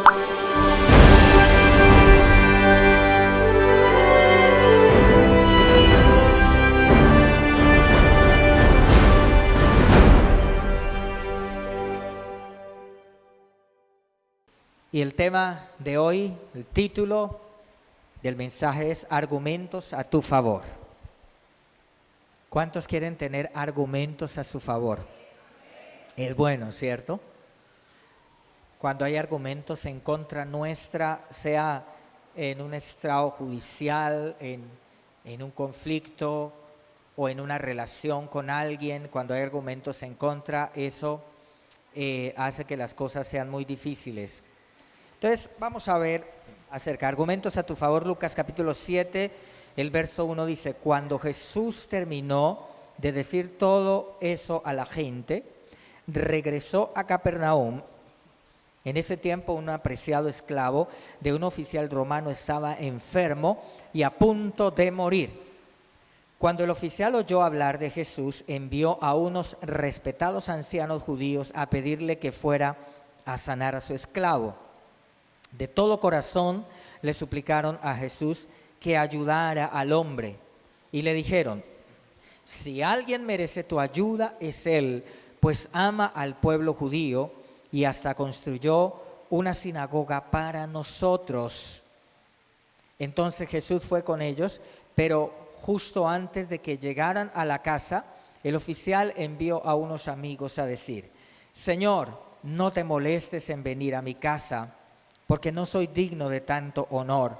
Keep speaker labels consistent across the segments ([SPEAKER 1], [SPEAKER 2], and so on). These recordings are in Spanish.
[SPEAKER 1] Y el tema de hoy, el título del mensaje es Argumentos a tu favor. ¿Cuántos quieren tener argumentos a su favor? Es bueno, ¿cierto? Cuando hay argumentos en contra nuestra, sea en un estrado judicial, en un conflicto o en una relación con alguien, cuando hay argumentos en contra, eso hace que las cosas sean muy difíciles. Entonces, vamos a ver acerca de argumentos a tu favor. Lucas capítulo 7, el verso 1 dice: cuando Jesús terminó de decir todo eso a la gente, regresó a Capernaum. En ese tiempo, un apreciado esclavo de un oficial romano estaba enfermo y a punto de morir. Cuando el oficial oyó hablar de Jesús, envió a unos respetados ancianos judíos a pedirle que fuera a sanar a su esclavo. De todo corazón le suplicaron a Jesús que ayudara al hombre y le dijeron: si alguien merece tu ayuda es él, pues ama al pueblo judío y hasta construyó una sinagoga para nosotros. Entonces Jesús fue con ellos, pero justo antes de que llegaran a la casa, el oficial envió a unos amigos a decir: Señor, no te molestes en venir a mi casa, porque no soy digno de tanto honor,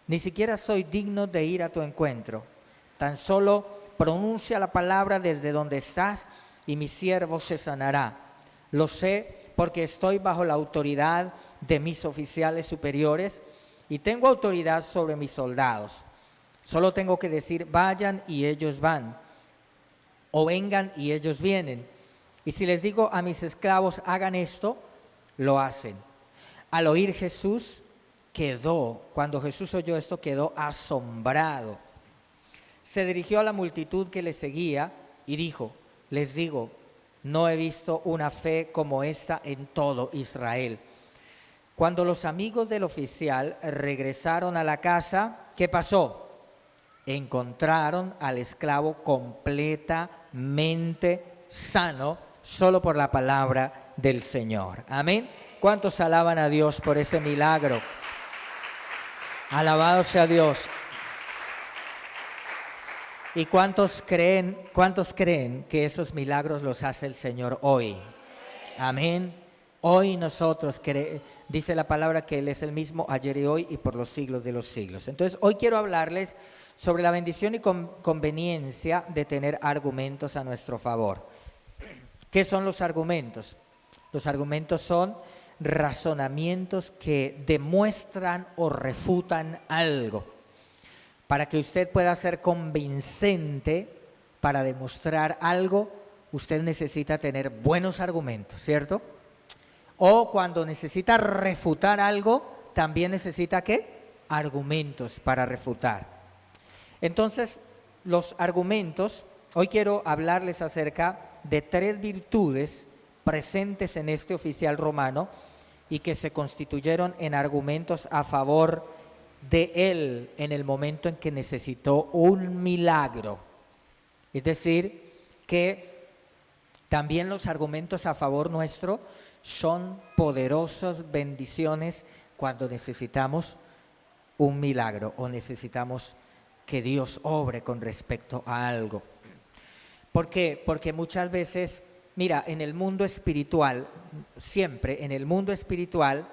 [SPEAKER 1] ni siquiera soy digno de ir a tu encuentro. Tan solo pronuncia la palabra desde donde estás y mi siervo se sanará. Lo sé porque estoy bajo la autoridad de mis oficiales superiores y tengo autoridad sobre mis soldados. Solo tengo que decir: vayan y ellos van, o vengan y ellos vienen. Y si les digo a mis esclavos: hagan esto, lo hacen. Al oír cuando Jesús oyó esto, quedó asombrado. Se dirigió a la multitud que le seguía y dijo: les digo, no he visto una fe como esta en todo Israel. Cuando los amigos del oficial regresaron a la casa, ¿qué pasó? Encontraron al esclavo completamente sano, solo por la palabra del Señor. Amén. ¿Cuántos alaban a Dios por ese milagro? Alabado sea Dios. ¿Y cuántos creen que esos milagros los hace el Señor hoy? Amén. Hoy nosotros dice la palabra que Él es el mismo ayer y hoy y por los siglos de los siglos. Entonces, hoy quiero hablarles sobre la bendición y conveniencia de tener argumentos a nuestro favor. ¿Qué son los argumentos? Los argumentos son razonamientos que demuestran o refutan algo. Para que usted pueda ser convincente para demostrar algo, usted necesita tener buenos argumentos, ¿cierto? O cuando necesita refutar algo, también necesita ¿qué? Argumentos para refutar. Entonces, los argumentos, hoy quiero hablarles acerca de 3 virtudes presentes en este oficial romano y que se constituyeron en argumentos a favor de él en el momento en que necesitó un milagro. Es decir, que también los argumentos a favor nuestro son poderosas bendiciones cuando necesitamos un milagro o necesitamos que Dios obre con respecto a algo. ¿Por qué? Porque muchas veces, mira, en el mundo espiritual, siempre en el mundo espiritual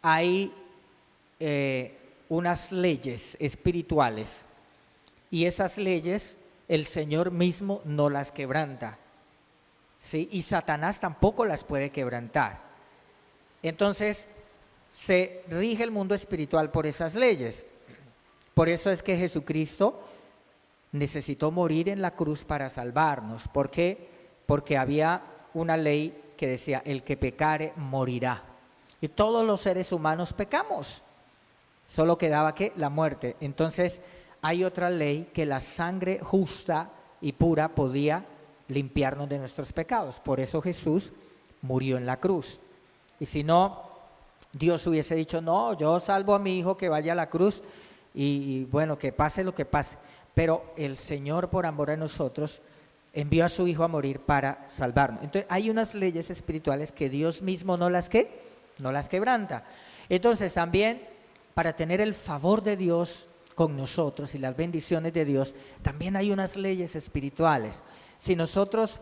[SPEAKER 1] hay unas leyes espirituales y esas leyes el Señor mismo no las quebranta, ¿sí? Y Satanás tampoco las puede quebrantar. Entonces, se rige el mundo espiritual por esas leyes. Por eso es que Jesucristo necesitó morir en la cruz para salvarnos. ¿Por qué? Porque había una ley que decía: el que pecare morirá. Y todos los seres humanos pecamos. Solo quedaba ¿qué? La muerte. Entonces hay otra ley que la sangre justa y pura podía limpiarnos de nuestros pecados. Por eso Jesús murió en la cruz. Y si no, Dios hubiese dicho, no, yo salvo a mi hijo que vaya a la cruz y bueno, que pase lo que pase. Pero el Señor, por amor a nosotros, envió a su hijo a morir para salvarnos. Entonces hay unas leyes espirituales que Dios mismo no las quebranta. Entonces también, para tener el favor de Dios con nosotros y las bendiciones de Dios, también hay unas leyes espirituales. Si nosotros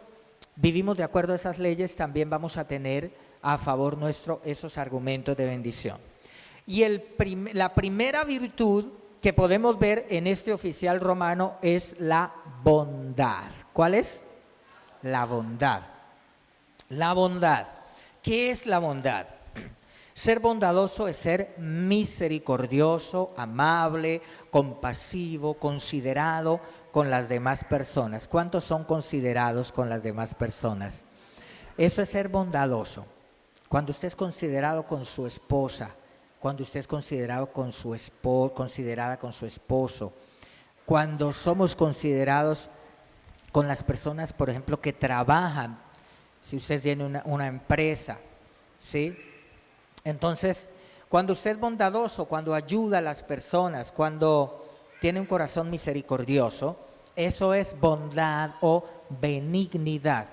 [SPEAKER 1] vivimos de acuerdo a esas leyes, también vamos a tener a favor nuestro esos argumentos de bendición. Y la primera virtud que podemos ver en este oficial romano es la bondad. ¿Cuál es? La bondad. La bondad. ¿Qué es la bondad? Ser bondadoso es ser misericordioso, amable, compasivo, considerado con las demás personas. ¿Cuántos son considerados con las demás personas? Eso es ser bondadoso. Cuando usted es considerado con su esposa, cuando usted es considerado considerada con su esposo, cuando somos considerados con las personas, por ejemplo, que trabajan, si usted tiene una empresa, ¿sí? Entonces, cuando usted es bondadoso, cuando ayuda a las personas, cuando tiene un corazón misericordioso, eso es bondad o benignidad.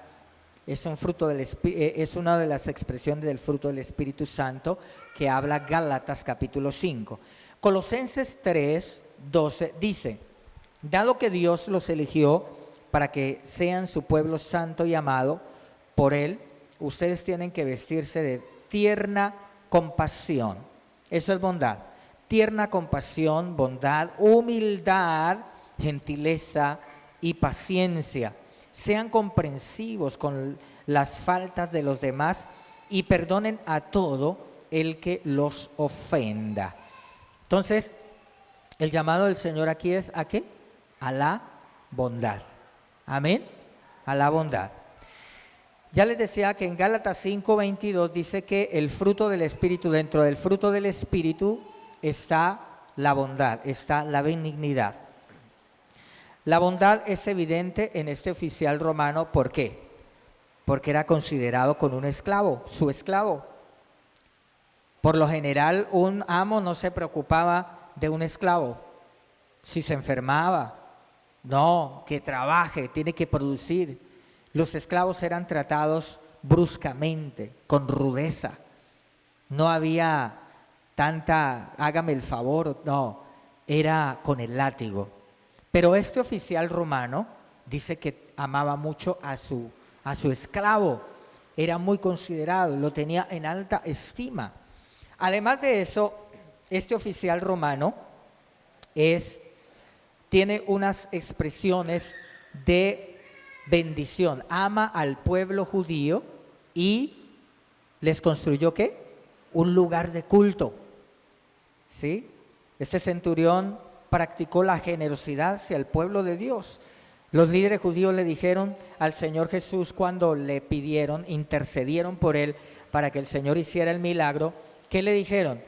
[SPEAKER 1] Es un fruto es una de las expresiones del fruto del Espíritu Santo que habla Gálatas capítulo 5. Colosenses 3:12 dice, dado que Dios los eligió para que sean su pueblo santo y amado por Él, ustedes tienen que vestirse de tierna compasión. Eso es bondad. Tierna compasión, bondad, humildad, gentileza y paciencia. Sean comprensivos con las faltas de los demás y perdonen a todo el que los ofenda. Entonces, el llamado del Señor aquí es ¿a qué? A la bondad. Amén. A la bondad. Ya les decía que en Gálatas 5:22 dice que el fruto del Espíritu, dentro del fruto del Espíritu está la bondad, está la benignidad. La bondad es evidente en este oficial romano, ¿por qué? Porque era considerado con un esclavo, su esclavo. Por lo general, un amo no se preocupaba de un esclavo. Si se enfermaba, no, que trabaje, tiene que producir. Los esclavos eran tratados bruscamente, con rudeza. No había tanta, hágame el favor, no, era con el látigo. Pero este oficial romano dice que amaba mucho a su esclavo, era muy considerado, lo tenía en alta estima. Además de eso, este oficial romano tiene unas expresiones de bendición. Ama al pueblo judío y les construyó ¿qué? Un lugar de culto. ¿Sí? Este centurión practicó la generosidad hacia el pueblo de Dios. Los líderes judíos le dijeron al Señor Jesús cuando le pidieron, intercedieron por él para que el Señor hiciera el milagro. ¿Qué le dijeron?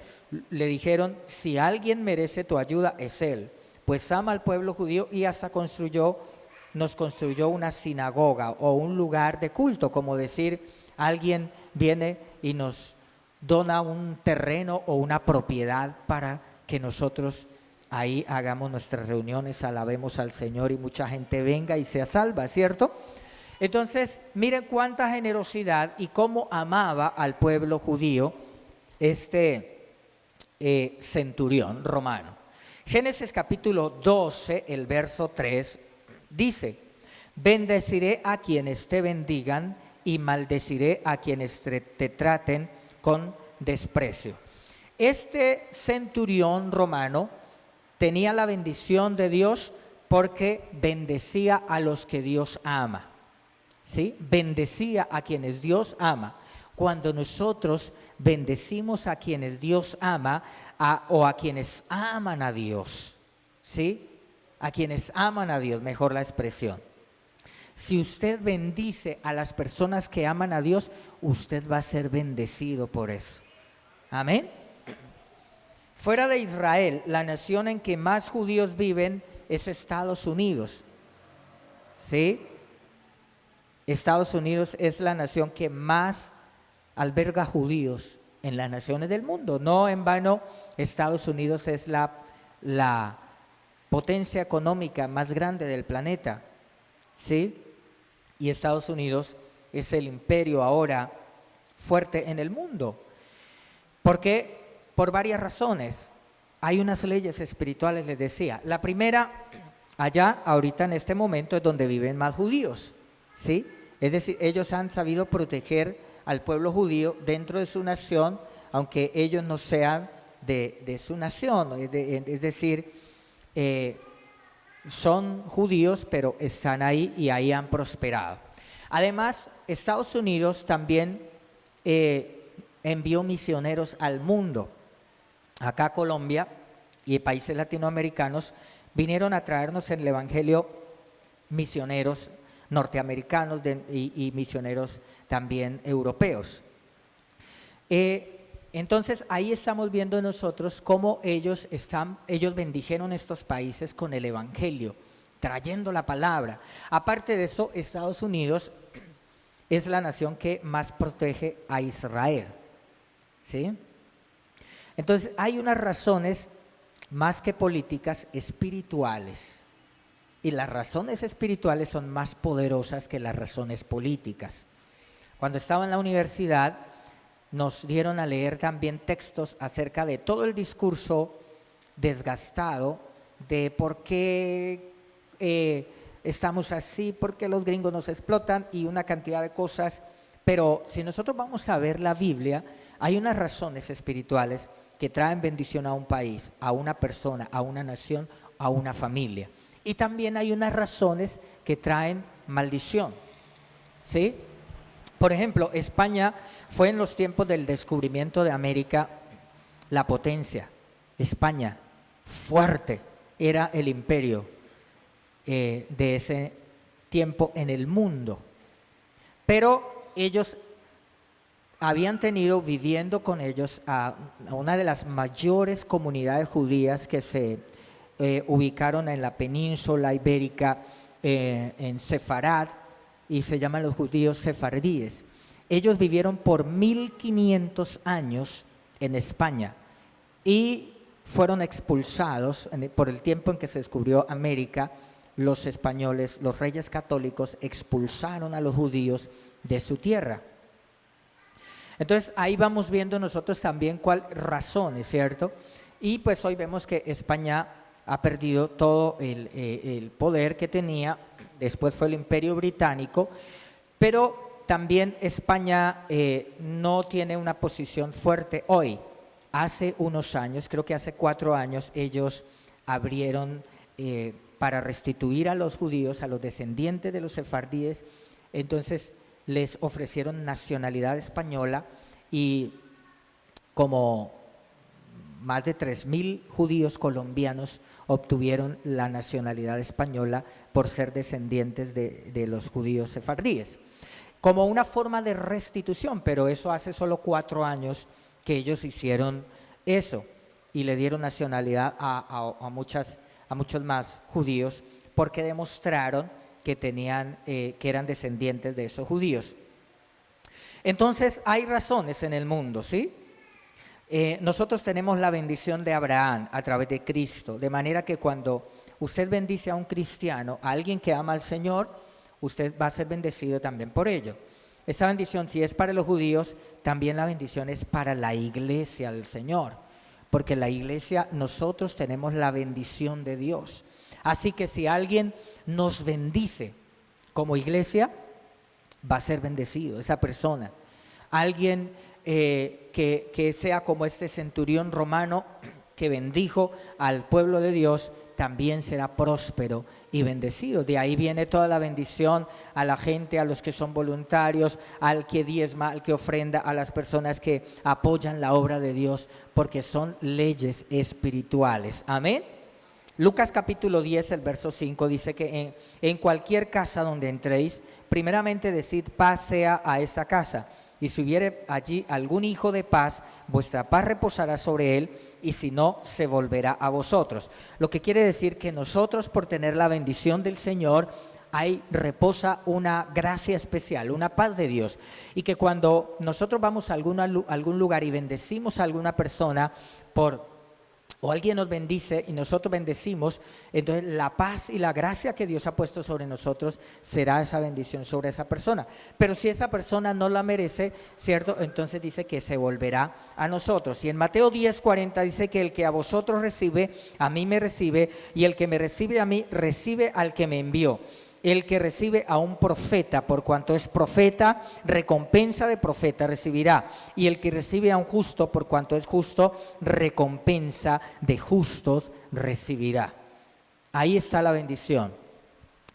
[SPEAKER 1] Le dijeron, si alguien merece tu ayuda es él, pues ama al pueblo judío y hasta nos construyó una sinagoga o un lugar de culto, como decir, alguien viene y nos dona un terreno o una propiedad para que nosotros ahí hagamos nuestras reuniones, alabemos al Señor y mucha gente venga y sea salva, ¿cierto? Entonces, miren cuánta generosidad y cómo amaba al pueblo judío centurión romano. Génesis capítulo 12, el verso 3, dice, bendeciré a quienes te bendigan y maldeciré a quienes te traten con desprecio. Este centurión romano tenía la bendición de Dios porque bendecía a los que Dios ama. ¿Sí? Bendecía a quienes Dios ama. Cuando nosotros bendecimos a quienes Dios ama o a quienes aman a Dios, ¿sí? A quienes aman a Dios, mejor la expresión. Si usted bendice a las personas que aman a Dios, usted va a ser bendecido por eso. Amén. Fuera de Israel, la nación en que más judíos viven es Estados Unidos. ¿Sí? Estados Unidos es la nación que más alberga judíos en las naciones del mundo. No en vano, Estados Unidos es la potencia económica más grande del planeta, ¿sí? Y Estados Unidos es el imperio ahora fuerte en el mundo. ¿Por qué? Por varias razones. Hay unas leyes espirituales, les decía. La primera, allá, ahorita en este momento, es donde viven más judíos, ¿sí? Es decir, ellos han sabido proteger al pueblo judío dentro de su nación, aunque ellos no sean de su nación, es decir, son judíos, pero están ahí y ahí han prosperado. Además, Estados Unidos también envió misioneros al mundo. Acá Colombia y países latinoamericanos vinieron a traernos en el Evangelio misioneros norteamericanos y misioneros también europeos. Entonces ahí estamos viendo nosotros cómo ellos bendijeron estos países con el Evangelio, trayendo la palabra. Aparte de eso, Estados Unidos es la nación que más protege a Israel, ¿sí? Entonces hay unas razones más que políticas, espirituales. Y las razones espirituales son más poderosas que las razones políticas. Cuando estaba en la universidad, nos dieron a leer también textos acerca de todo el discurso desgastado de por qué estamos así, por qué los gringos nos explotan y una cantidad de cosas. Pero si nosotros vamos a ver la Biblia, hay unas razones espirituales que traen bendición a un país, a una persona, a una nación, a una familia. Y también hay unas razones que traen maldición, ¿sí? Por ejemplo, España fue en los tiempos del descubrimiento de América la potencia. España, fuerte, era el imperio de ese tiempo en el mundo. Pero ellos habían tenido viviendo con ellos a una de las mayores comunidades judías que se ubicaron en la península ibérica, en Sefarad, y se llaman los judíos sefardíes. Ellos vivieron por 1500 años en España y fueron expulsados por el tiempo en que se descubrió América. Los españoles, los reyes católicos, expulsaron a los judíos de su tierra. Entonces ahí vamos viendo nosotros también cuáles razones, ¿cierto? Y pues hoy vemos que España ha perdido todo el poder que tenía. Después fue el Imperio Británico, pero también España no tiene una posición fuerte hoy. Hace unos años, creo que hace 4 años, ellos abrieron para restituir a los judíos, a los descendientes de los sefardíes. Entonces les ofrecieron nacionalidad española y como más de 3000 judíos colombianos obtuvieron la nacionalidad española por ser descendientes de los judíos sefardíes, como una forma de restitución. Pero eso hace solo 4 años que ellos hicieron eso y le dieron nacionalidad a muchos más judíos, porque demostraron que eran descendientes de esos judíos. Entonces hay razones en el mundo, ¿sí? Nosotros tenemos la bendición de Abraham a través de Cristo, de manera que cuando usted bendice a un cristiano, a alguien que ama al Señor, usted va a ser bendecido también por ello. Esa bendición, si es para los judíos, también la bendición es para la iglesia del Señor, porque la iglesia, nosotros tenemos la bendición de Dios. Así que si alguien nos bendice como iglesia, va a ser bendecido esa persona. Alguien que sea como este centurión romano que bendijo al pueblo de Dios, también será próspero y bendecido. De ahí viene toda la bendición a la gente, a los que son voluntarios, al que diezma, al que ofrenda, a las personas que apoyan la obra de Dios, porque son leyes espirituales. Amén. Lucas capítulo 10, el verso 5 dice que en cualquier casa donde entréis, primeramente decid paz sea a esa casa. Y si hubiere allí algún hijo de paz, vuestra paz reposará sobre él, y si no, se volverá a vosotros. Lo que quiere decir que nosotros, por tener la bendición del Señor, ahí reposa una gracia especial, una paz de Dios. Y que cuando nosotros vamos a algún lugar y bendecimos a alguna persona o alguien nos bendice y nosotros bendecimos, entonces la paz y la gracia que Dios ha puesto sobre nosotros será esa bendición sobre esa persona. Pero si esa persona no la merece, ¿cierto? Entonces dice que se volverá a nosotros. Y en Mateo 10:40 dice que el que a vosotros recibe, a mí me recibe, y el que me recibe a mí, recibe al que me envió. El que recibe a un profeta, por cuanto es profeta, recompensa de profeta recibirá. Y el que recibe a un justo, por cuanto es justo, recompensa de justos recibirá. Ahí está la bendición.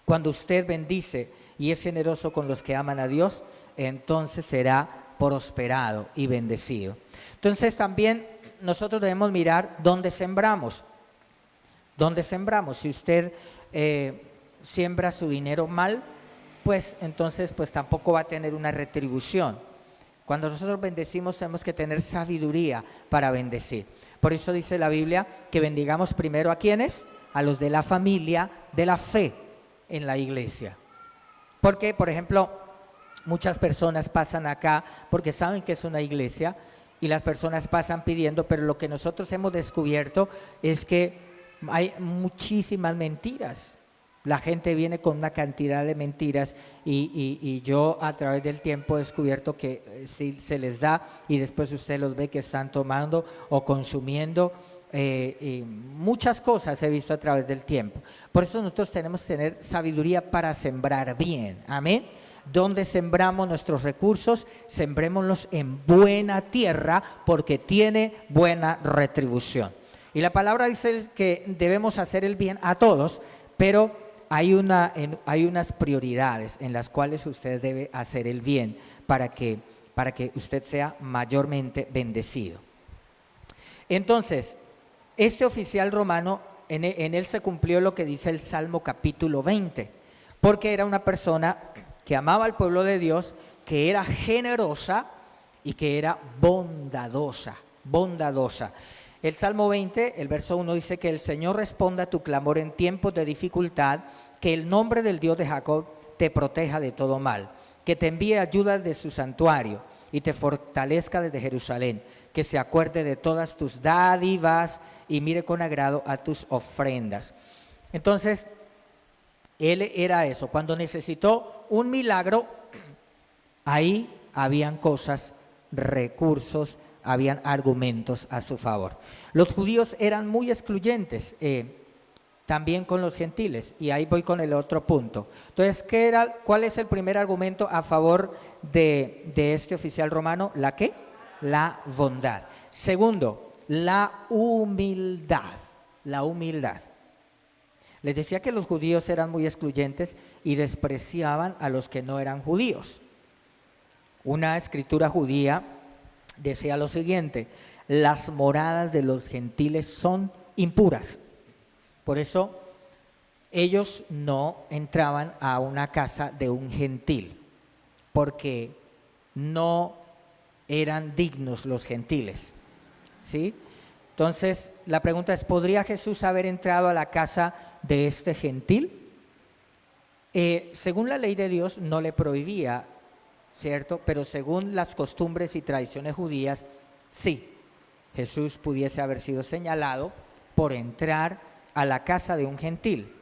[SPEAKER 1] Cuando usted bendice y es generoso con los que aman a Dios, entonces será prosperado y bendecido. Entonces también nosotros debemos mirar dónde sembramos. ¿Dónde sembramos? Si usted siembra su dinero mal, pues entonces pues tampoco va a tener una retribución. Cuando nosotros bendecimos tenemos que tener sabiduría para bendecir. Por eso dice la Biblia que bendigamos primero a ¿quiénes? A los de la familia de la fe en la iglesia. Porque, por ejemplo, muchas personas pasan acá porque saben que es una iglesia y las personas pasan pidiendo, pero lo que nosotros hemos descubierto es que hay muchísimas mentiras. La gente viene con una cantidad de mentiras y yo a través del tiempo he descubierto que si se les da y después usted los ve que están tomando o consumiendo y muchas cosas he visto a través del tiempo. Por eso nosotros tenemos que tener sabiduría para sembrar bien, amén. Donde sembramos nuestros recursos, sembrémoslos en buena tierra porque tiene buena retribución. Y la palabra dice que debemos hacer el bien a todos, pero hay unas prioridades en las cuales usted debe hacer el bien para que usted sea mayormente bendecido. Entonces, este oficial romano, en él se cumplió lo que dice el Salmo capítulo 20, porque era una persona que amaba al pueblo de Dios, que era generosa y que era bondadosa. El Salmo 20, el verso 1 dice que el Señor responda a tu clamor en tiempos de dificultad, que el nombre del Dios de Jacob te proteja de todo mal, que te envíe ayuda de su santuario y te fortalezca desde Jerusalén, que se acuerde de todas tus dádivas y mire con agrado a tus ofrendas. Entonces, él era eso, cuando necesitó un milagro, ahí habían cosas, recursos, habían argumentos a su favor. Los judíos eran muy excluyentes, también con los gentiles, y ahí voy con el otro punto. Entonces, ¿cuál es el primer argumento a favor de este oficial romano? ¿La qué? La bondad. Segundo, la humildad. Les decía que los judíos eran muy excluyentes y despreciaban a los que no eran judíos. Una escritura judía decía lo siguiente: las moradas de los gentiles son impuras. Por eso ellos no entraban a una casa de un gentil, porque no eran dignos los gentiles, ¿sí? Entonces la pregunta es, ¿podría Jesús haber entrado a la casa de este gentil? Según la ley de Dios no le prohibía, ¿cierto? Pero según las costumbres y tradiciones judías, sí, Jesús pudiese haber sido señalado por entrar a la casa de un gentil.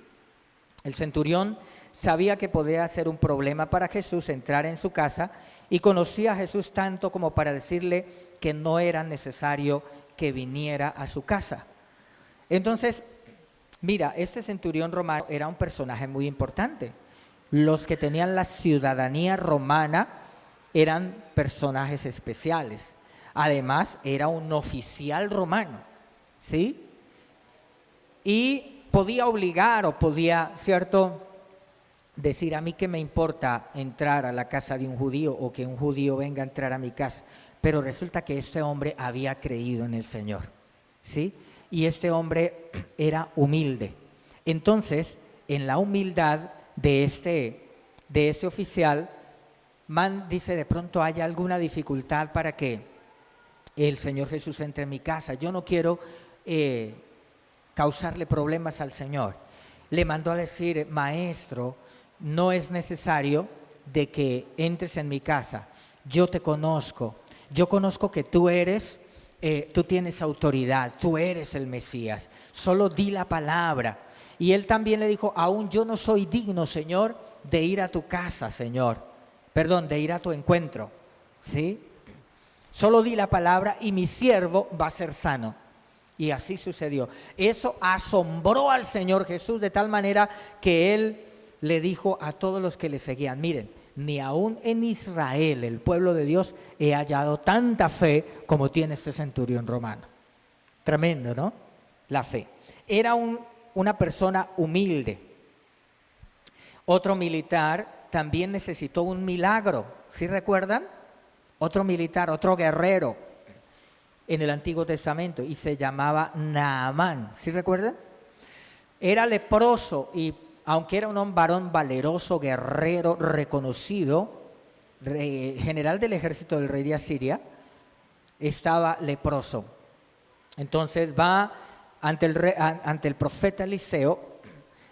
[SPEAKER 1] El centurión sabía que podía ser un problema para Jesús entrar en su casa y conocía a Jesús tanto como para decirle que no era necesario que viniera a su casa. Entonces, mira, este centurión romano era un personaje muy importante. Los que tenían la ciudadanía romana eran personajes especiales. Además, era un oficial romano, ¿sí? Y podía obligar o podía, ¿cierto?, decir, a mí qué me importa entrar a la casa de un judío o que un judío venga a entrar a mi casa. Pero resulta que este hombre había creído en el Señor, ¿sí? Y este hombre era humilde. Entonces, en la humildad de este oficial, dice, de pronto haya alguna dificultad para que el Señor Jesús entre en mi casa. Yo no quiero causarle problemas al Señor. Le mandó a decir, maestro, no es necesario de que entres en mi casa. Yo te conozco, yo conozco que tú tienes autoridad, tú eres el Mesías, solo di la palabra. Y él también le dijo, aún yo no soy digno, Señor, de ir a tu casa, Señor. Perdón, de ir a tu encuentro, ¿sí? Solo di la palabra y mi siervo va a ser sano. Y así sucedió. Eso asombró al Señor Jesús de tal manera que Él le dijo a todos los que le seguían, miren, ni aún en Israel, el pueblo de Dios, he hallado tanta fe como tiene este centurión romano. Tremendo, ¿no? La fe. Era una persona humilde. Otro militar también necesitó un milagro, ¿sí recuerdan? Otro militar, otro guerrero en el Antiguo Testamento y se llamaba Naamán, ¿sí recuerdan? Era leproso y aunque era un varón valeroso, guerrero, reconocido, general del ejército del rey de Asiria, estaba leproso. Entonces va ante el profeta Eliseo,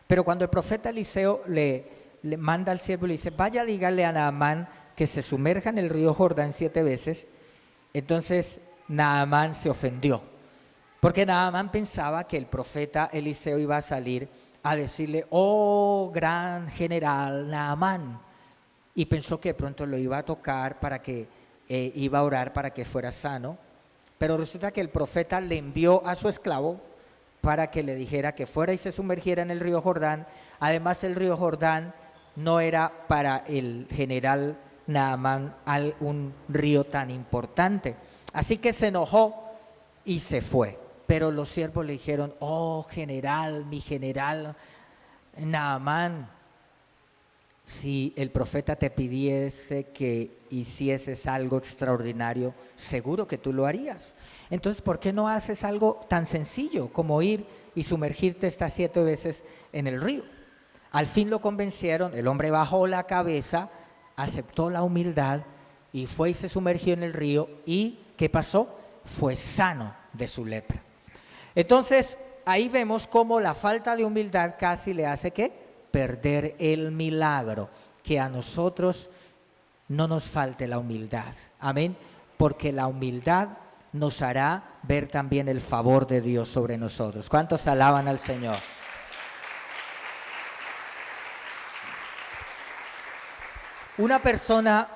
[SPEAKER 1] pero cuando el profeta Eliseo le manda al siervo y le dice, vaya, dígale a Naamán que se sumerja en el río Jordán 7 veces, entonces Naamán se ofendió, porque Naamán pensaba que el profeta Eliseo iba a salir a decirle, oh gran general Naamán, y pensó que de pronto lo iba a tocar para que iba a orar para que fuera sano, pero resulta que el profeta le envió a su esclavo para que le dijera que fuera y se sumergiera en el río Jordán. Además el río Jordán no era para el general Naamán un río tan importante, así que se enojó y se fue. Pero los siervos le dijeron, oh general, mi general Naamán, si el profeta te pidiese que hicieses algo extraordinario, seguro que tú lo harías. Entonces, ¿por qué no haces algo tan sencillo como ir y sumergirte estas 7 veces en el río? Al fin lo convencieron, el hombre bajó la cabeza, aceptó la humildad y fue y se sumergió en el río. ¿Y qué pasó? Fue sano de su lepra. Entonces, ahí vemos cómo la falta de humildad casi le hace ¿qué? Perder el milagro. Que a nosotros no nos falte la humildad. Amén. Porque la humildad nos hará ver también el favor de Dios sobre nosotros. ¿Cuántos alaban al Señor? Una persona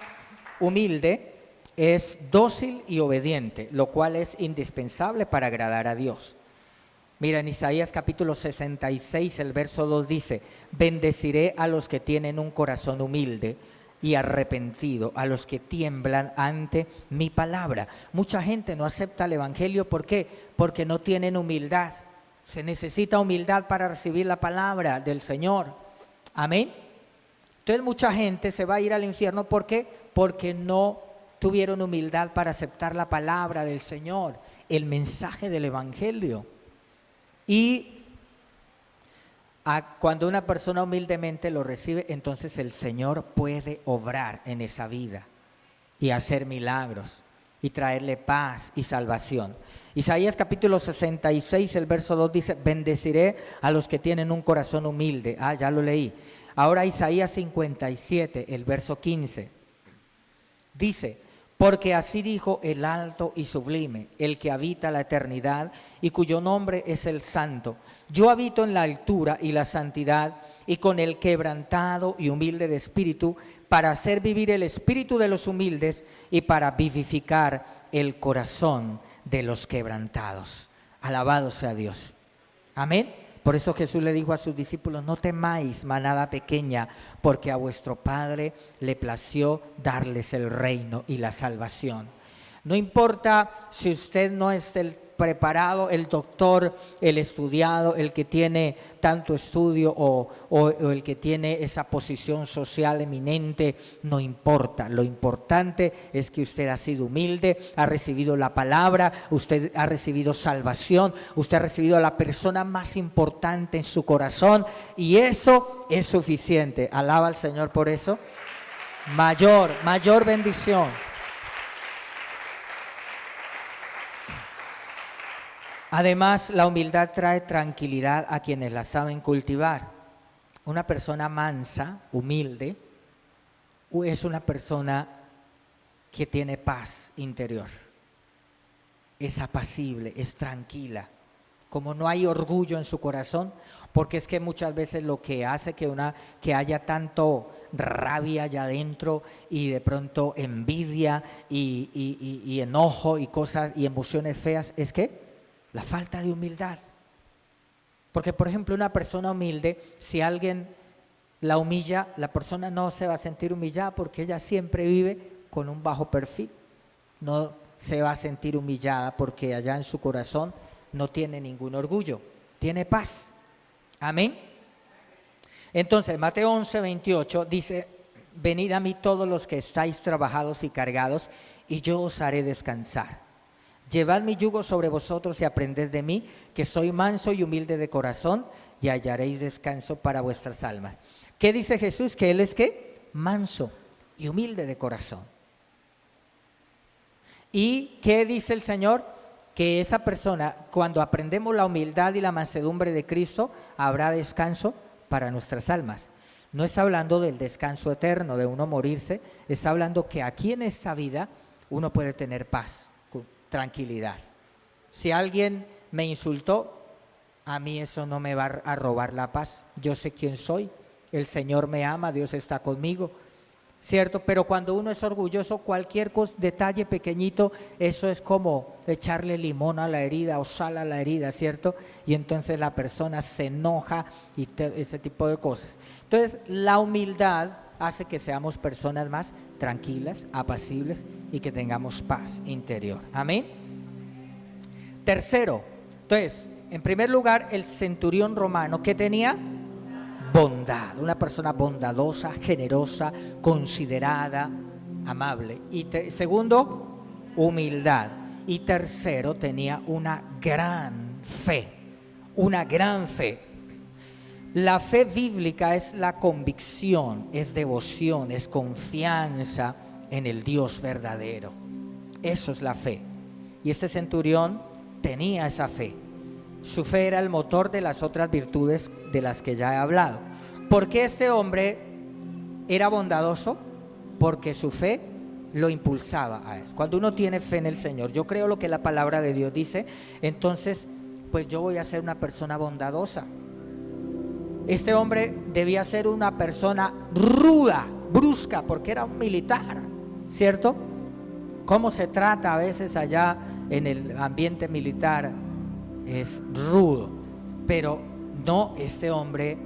[SPEAKER 1] humilde es dócil y obediente, lo cual es indispensable para agradar a Dios. Mira, en Isaías capítulo 66, el verso 2 dice, bendeciré a los que tienen un corazón humilde y arrepentido, a los que tiemblan ante mi palabra. Mucha gente no acepta el evangelio, ¿por qué? Porque no tienen humildad. Se necesita humildad para recibir la palabra del Señor. Amén. Entonces mucha gente se va a ir al infierno, ¿por qué? Porque no tuvieron humildad para aceptar la palabra del Señor, el mensaje del evangelio. Y cuando una persona humildemente lo recibe, entonces el Señor puede obrar en esa vida y hacer milagros y traerle paz y salvación. Isaías capítulo 66, el verso 2 dice, bendeciré a los que tienen un corazón humilde. Ya lo leí. Ahora Isaías 57, el verso 15, dice, porque así dijo el alto y sublime, el que habita la eternidad y cuyo nombre es el Santo. Yo habito en la altura y la santidad y con el quebrantado y humilde de espíritu, para hacer vivir el espíritu de los humildes y para vivificar el corazón de los quebrantados. Alabado sea Dios. Amén. Por eso Jesús le dijo a sus discípulos, no temáis, manada pequeña, porque a vuestro Padre le plació darles el reino y la salvación. No importa si usted no es el preparado, el doctor, el estudiado, el que tiene tanto estudio o el que tiene esa posición social eminente, no importa. Lo importante es que usted ha sido humilde, ha recibido la palabra, usted ha recibido salvación, usted ha recibido a la persona más importante en su corazón y eso es suficiente. Alaba al Señor por eso. Mayor bendición. Además, la humildad trae tranquilidad a quienes la saben cultivar. Una persona mansa, humilde, es una persona que tiene paz interior. Es apacible, es tranquila. Como no hay orgullo en su corazón, porque es que muchas veces lo que hace que haya tanto rabia allá adentro y de pronto envidia y enojo y cosas y emociones feas, es que la falta de humildad. Porque por ejemplo una persona humilde, si alguien la humilla, la persona no se va a sentir humillada porque ella siempre vive con un bajo perfil. No se va a sentir humillada porque allá en su corazón no tiene ningún orgullo, tiene paz. Amén. Entonces Mateo 11:28 dice: venid a mí todos los que estáis trabajados y cargados, y yo os haré descansar. Llevad mi yugo sobre vosotros y aprended de mí, que soy manso y humilde de corazón, y hallaréis descanso para vuestras almas. ¿Qué dice Jesús? Que Él es ¿qué? Manso y humilde de corazón. ¿Y qué dice el Señor? Que esa persona, cuando aprendemos la humildad y la mansedumbre de Cristo, habrá descanso para nuestras almas. No está hablando del descanso eterno, de uno morirse, está hablando que aquí en esta vida uno puede tener paz, tranquilidad. Si alguien me insultó, a mí eso no me va a robar la paz. Yo sé quién soy, el Señor me ama, Dios está conmigo, ¿cierto? Pero cuando uno es orgulloso, cualquier detalle pequeñito, eso es como echarle limón a la herida o sal a la herida, ¿cierto? Y entonces la persona se enoja y ese tipo de cosas. Entonces la humildad hace que seamos personas más tranquilas, apacibles y que tengamos paz interior. Amén. Tercero, entonces, en primer lugar, el centurión romano, ¿qué tenía? Bondad, una persona bondadosa, generosa, considerada, amable. Y segundo, humildad. Y tercero, tenía una gran fe, una gran fe. La fe bíblica es la convicción, es devoción, es confianza en el Dios verdadero. Eso es la fe. Y este centurión tenía esa fe. Su fe era el motor de las otras virtudes de las que ya he hablado. ¿Por qué este hombre era bondadoso? Porque su fe lo impulsaba a eso. Cuando uno tiene fe en el Señor, yo creo lo que la palabra de Dios dice, entonces pues yo voy a ser una persona bondadosa. Este hombre debía ser una persona ruda, brusca, porque era un militar, ¿cierto? ¿Cómo se trata a veces allá en el ambiente militar? Es rudo, pero no, este hombre,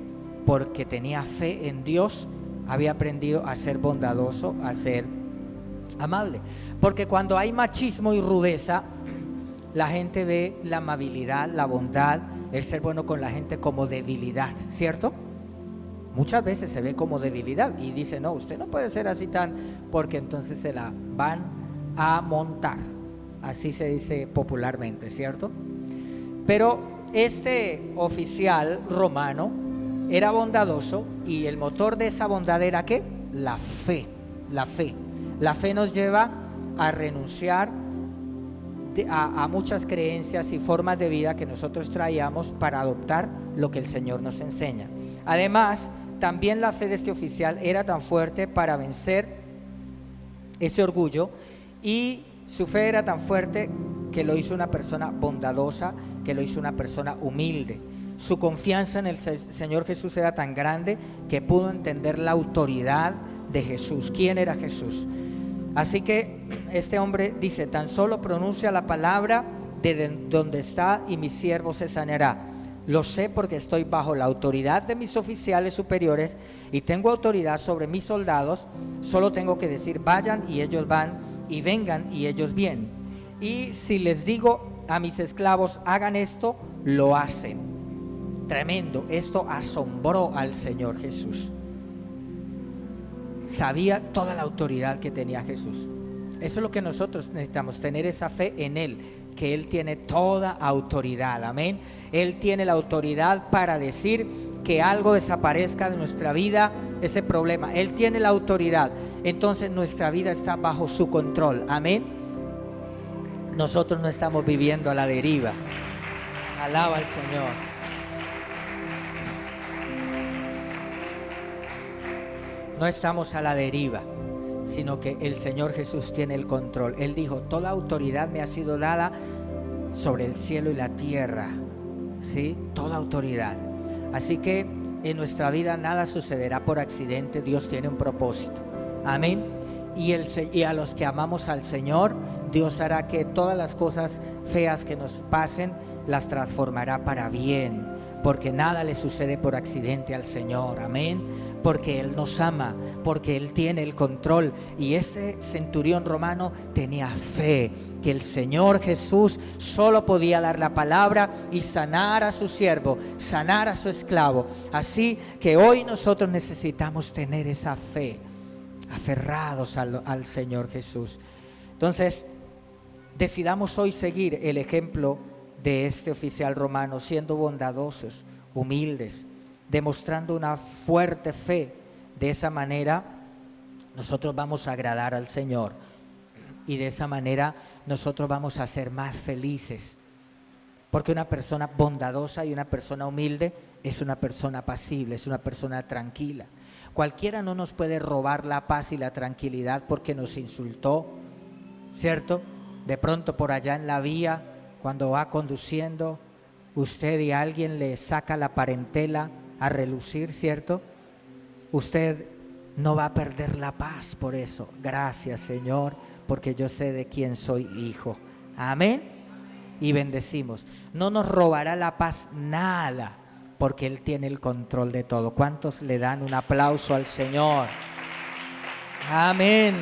[SPEAKER 1] porque tenía fe en Dios, había aprendido a ser bondadoso, a ser amable. Porque cuando hay machismo y rudeza, la gente ve la amabilidad, la bondad, el ser bueno con la gente como debilidad, ¿cierto? Muchas veces se ve como debilidad y dice, no, usted no puede ser así tan, porque entonces se la van a montar, así se dice popularmente, ¿cierto? Pero este oficial romano era bondadoso y el motor de esa bondad era ¿qué? La fe, la fe. La fe nos lleva a renunciar a muchas creencias y formas de vida que nosotros traíamos para adoptar lo que el Señor nos enseña. Además, también la fe de este oficial era tan fuerte para vencer ese orgullo, y su fe era tan fuerte que lo hizo una persona bondadosa, que lo hizo una persona humilde. Su confianza en el Señor Jesús era tan grande que pudo entender la autoridad de Jesús. ¿Quién era Jesús? Así que este hombre dice, tan solo pronuncia la palabra de donde está y mi siervo se sanará. Lo sé porque estoy bajo la autoridad de mis oficiales superiores y tengo autoridad sobre mis soldados. Solo tengo que decir, vayan y ellos van, y vengan y ellos vienen. Y si les digo a mis esclavos, hagan esto, lo hacen. Tremendo, esto asombró al Señor Jesús. Sabía toda la autoridad que tenía Jesús. Eso es lo que nosotros necesitamos, tener esa fe en Él, que Él tiene toda autoridad, amén. Él tiene la autoridad para decir que algo desaparezca de nuestra vida, ese problema. Él tiene la autoridad, entonces nuestra vida está bajo su control, amén. Nosotros no estamos viviendo a la deriva. Alaba al Señor. no estamos a la deriva, sino que el Señor Jesús tiene el control. Él dijo, toda autoridad me ha sido dada sobre el cielo y la tierra, ¿sí? Toda autoridad. Así que en nuestra vida nada sucederá por accidente. Dios tiene un propósito. Amén. Y a los que amamos al Señor, Dios hará que todas las cosas feas que nos pasen las transformará para bien, porque nada le sucede por accidente al Señor. Amén. Porque Él nos ama, porque Él tiene el control. Y ese centurión romano tenía fe que el Señor Jesús solo podía dar la palabra y sanar a su siervo, sanar a su esclavo. Así que hoy nosotros necesitamos tener esa fe, aferrados al Señor Jesús. Entonces, decidamos hoy seguir el ejemplo de este oficial romano, siendo bondadosos, humildes, demostrando una fuerte fe. De esa manera nosotros vamos a agradar al Señor y de esa manera nosotros vamos a ser más felices, porque una persona bondadosa y una persona humilde es una persona apacible, es una persona tranquila. Cualquiera no nos puede robar la paz y la tranquilidad porque nos insultó, ¿cierto? De pronto por allá en la vía, cuando va conduciendo, usted y alguien le saca la parentela a relucir, ¿cierto? Usted no va a perder la paz por eso. Gracias, Señor, porque yo sé de quién soy hijo. Amén. Y bendecimos. No nos robará la paz nada, porque Él tiene el control de todo. ¿Cuántos le dan un aplauso al Señor? Amén.